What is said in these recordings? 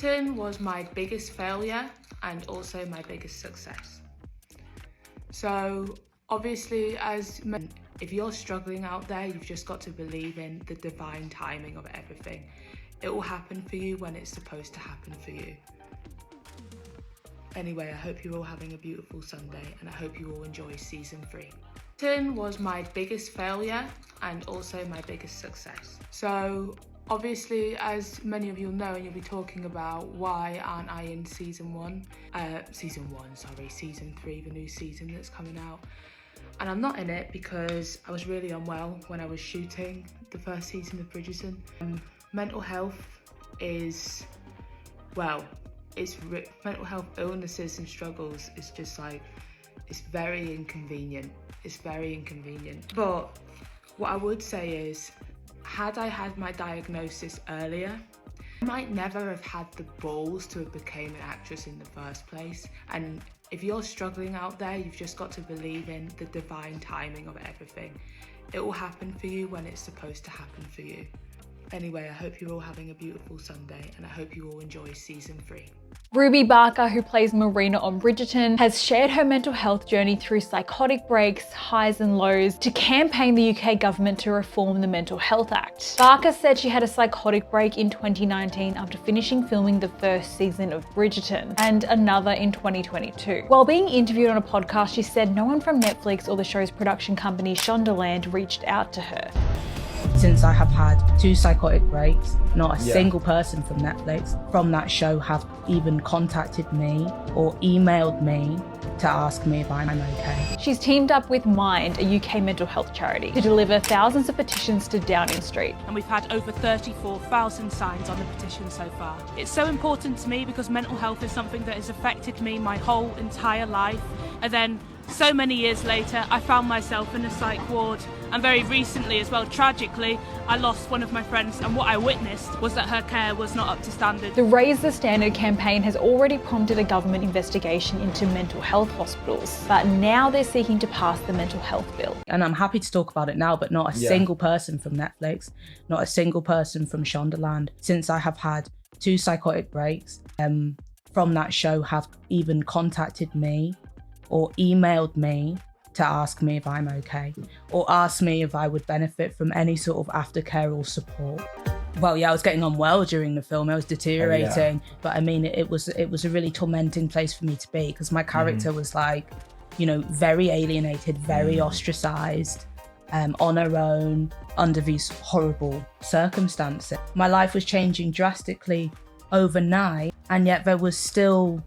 Bridgerton was my biggest failure and also my biggest success. So obviously, if you're struggling out there, you've just got to believe in the divine timing of everything. It will happen for you when it's supposed to happen for you. Anyway, I hope you're all having a beautiful Sunday and I hope you all enjoy season 3. Bridgerton was my biggest failure and also my biggest success. So obviously, as many of you know, and you'll be talking about why aren't I in season 3, the new season that's coming out. And I'm not in it because I was really unwell when I was shooting the first season of Bridgerton. Mental health is, mental health illnesses and struggles is just like, it's very inconvenient. It's very inconvenient. But what I would say is, had I had my diagnosis earlier, I might never have had the balls to have become an actress in the first place. And if you're struggling out there, you've just got to believe in the divine timing of everything. It will happen for you when it's supposed to happen for you. Anyway, I hope you're all having a beautiful Sunday and I hope you all enjoy season 3. Ruby Barker, who plays Marina on Bridgerton, has shared her mental health journey through psychotic breaks, highs and lows, to campaign the UK government to reform the Mental Health Act. Barker said she had a psychotic break in 2019 after finishing filming the first season of Bridgerton, and another in 2022. While being interviewed on a podcast, she said no one from Netflix or the show's production company Shondaland reached out to her. Since I have had 2 psychotic breaks, not a single person from Netflix from that show have even contacted me or emailed me to ask me if I'm okay. She's teamed up with Mind, a UK mental health charity, to deliver thousands of petitions to Downing Street. And we've had over 34,000 signs on the petition so far. It's so important to me because mental health is something that has affected me my whole entire life. And then so many years later, I found myself in a psych ward. And very recently as well, tragically, I lost one of my friends, and what I witnessed was that her care was not up to standard. The Raise the Standard campaign has already prompted a government investigation into mental health hospitals, but now they're seeking to pass the mental health bill. And I'm happy to talk about it now, but not a single person from Netflix, not a single person from Shondaland, since I have had 2 psychotic breaks, from that show have even contacted me or emailed me to ask me if I'm okay, or ask me if I would benefit from any sort of aftercare or support. Well, yeah, I was getting unwell during the film. I was deteriorating, but I mean, it was a really tormenting place for me to be because my character was like, you know, very alienated, very ostracized, on her own, under these horrible circumstances. My life was changing drastically overnight, and yet there was still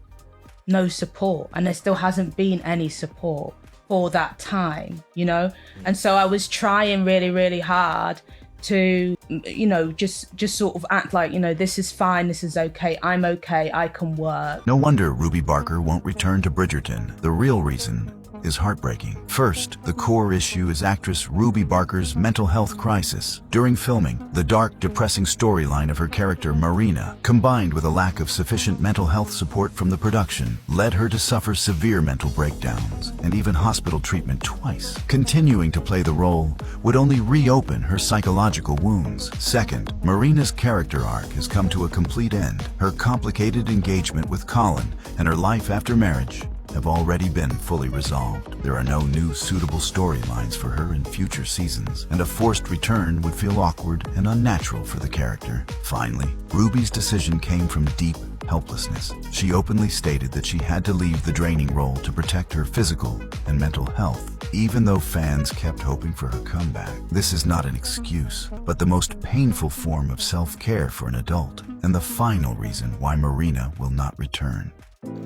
no support, and there still hasn't been any support for that time, you know? And so I was trying really, really hard to, you know, just sort of act like, you know, this is fine, this is okay, I'm okay, I can work. No wonder Ruby Barker won't return to Bridgerton. The real reason is heartbreaking. First, the core issue is actress Ruby Barker's mental health crisis. During filming, the dark, depressing storyline of her character Marina, combined with a lack of sufficient mental health support from the production, led her to suffer severe mental breakdowns and even hospital treatment twice. Continuing to play the role would only reopen her psychological wounds. Second, Marina's character arc has come to a complete end. Her complicated engagement with Colin and her life after marriage have already been fully resolved. There are no new suitable storylines for her in future seasons, and a forced return would feel awkward and unnatural for the character. Finally, Ruby's decision came from deep helplessness. She openly stated that she had to leave the draining role to protect her physical and mental health, even though fans kept hoping for her comeback. This is not an excuse, but the most painful form of self-care for an adult, and the final reason why Marina will not return.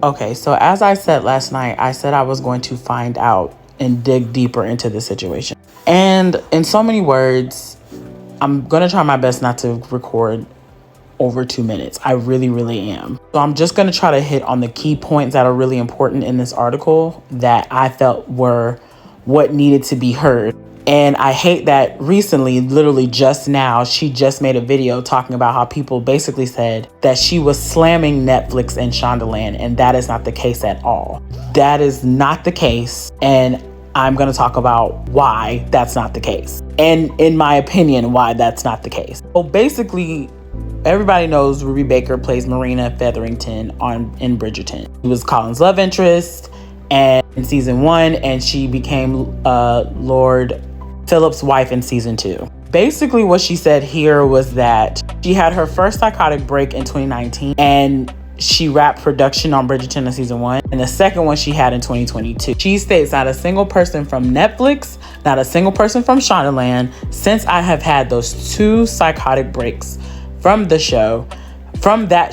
Okay, so as I said last night, I said I was going to find out and dig deeper into the situation. And in so many words, I'm going to try my best not to record over 2 minutes. I really, really am. So I'm just going to try to hit on the key points that are really important in this article that I felt were what needed to be heard. And I hate that recently, literally just now, she just made a video talking about how people basically said that she was slamming Netflix and Shondaland, and that is not the case at all. That is not the case, and I'm going to talk about why that's not the case. And in my opinion, why that's not the case. Well, basically, everybody knows Ruby Baker plays Marina Featherington in Bridgerton. She was Colin's love interest and in season 1, and she became Lord Philip's wife in season 2. Basically, what she said here was that she had her first psychotic break in 2019, and she wrapped production on Bridgerton in season 1, and the second one she had in 2022. She states, not a single person from Netflix, not a single person from Shondaland, since I have had those 2 psychotic breaks from that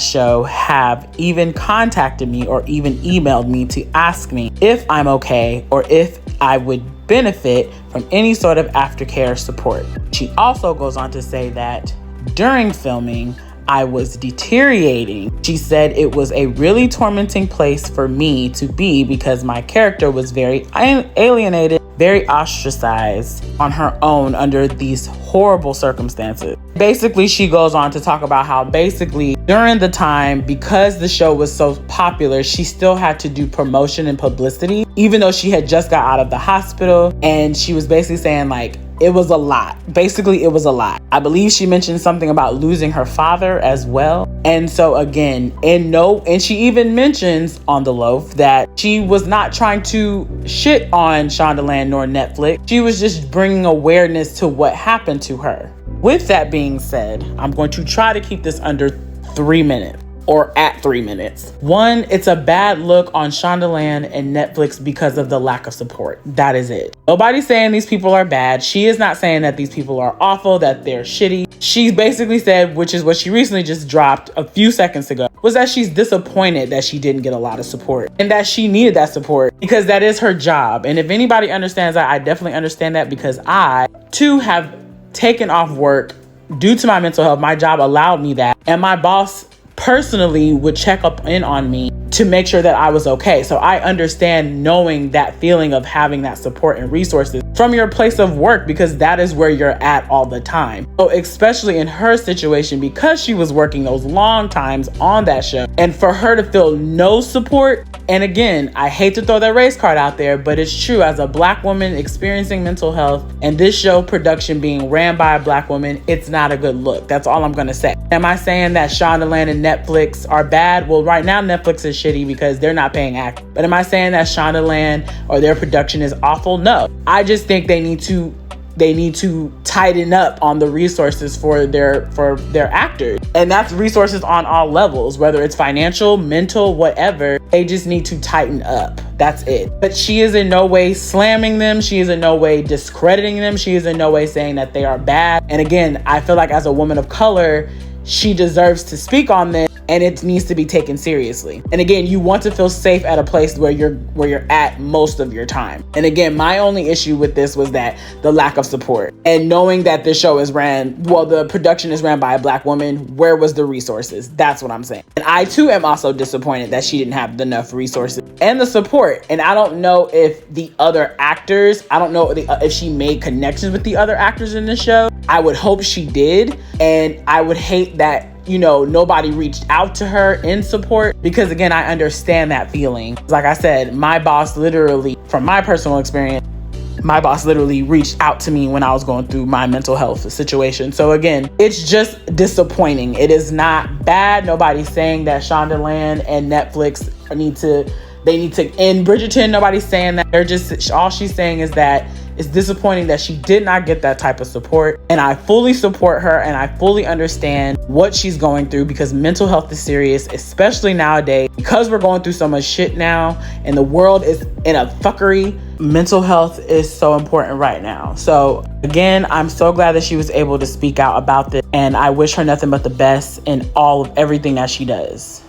show, have even contacted me or even emailed me to ask me if I'm okay or if I would benefit from any sort of aftercare support. She also goes on to say that during filming, I was deteriorating. She said it was a really tormenting place for me to be because my character was very alienated, very ostracized on her own under these horrible circumstances. Basically, she goes on to talk about how basically during the time, because the show was so popular, she still had to do promotion and publicity, even though she had just got out of the hospital. And she was basically saying like, it was a lot. Basically, it was a lot. I believe she mentioned something about losing her father as well. And so again, and she even mentions on The Loaf that she was not trying to shit on Shondaland nor Netflix. She was just bringing awareness to what happened to her. With that being said, I'm going to try to keep this under 3 minutes. Or at 3 minutes. 1, it's a bad look on Shondaland and Netflix because of the lack of support. That is it. Nobody's saying these people are bad. She is not saying that these people are awful, that they're shitty. She basically said, which is what she recently just dropped a few seconds ago, was that she's disappointed that she didn't get a lot of support and that she needed that support because that is her job. And if anybody understands that, I definitely understand that because I too have taken off work due to my mental health. My job allowed me that. And my boss personally would check up in on me to make sure that I was okay. So I understand knowing that feeling of having that support and resources from your place of work, because that is where you're at all the time. So especially in her situation, because she was working those long times on that show, and for her to feel no support. And again, I hate to throw that race card out there, but it's true. As a Black woman experiencing mental health and this show production being ran by a Black woman, it's not a good look. That's all I'm going to say. Am I saying that Shondaland and Netflix are bad? Well, right now Netflix is shitty because they're not paying actors. But am I saying that Shondaland or their production is awful? No. I just think they need to tighten up on the resources for their actors. And that's resources on all levels, whether it's financial, mental, whatever. They just need to tighten up. That's it. But she is in no way slamming them. She is in no way discrediting them. She is in no way saying that they are bad. And again, I feel like as a woman of color, she deserves to speak on this, and it needs to be taken seriously. And again, you want to feel safe at a place where you're at most of your time. And again, my only issue with this was that the lack of support, and knowing that this show the production is ran by a Black woman. Where was the resources? That's what I'm saying. And I too am also disappointed that she didn't have enough resources and the support. And I don't know if the other actors, I don't know if she made connections with the other actors in the show. I would hope she did. And I would hate that, nobody reached out to her in support, because again, I understand that feeling. Like I said, my boss literally, from my personal experience, my boss literally reached out to me when I was going through my mental health situation. So again, it's just disappointing. It is not bad. Nobody's saying that Shondaland and Netflix need to end Bridgerton. Nobody's saying that. All she's saying is that it's disappointing that she did not get that type of support. And I fully support her, and I fully understand what she's going through, because mental health is serious, especially nowadays, because we're going through so much shit now and the world is in a fuckery. Mental health is so important right now. So again, I'm so glad that she was able to speak out about this, and I wish her nothing but the best in all of everything that she does.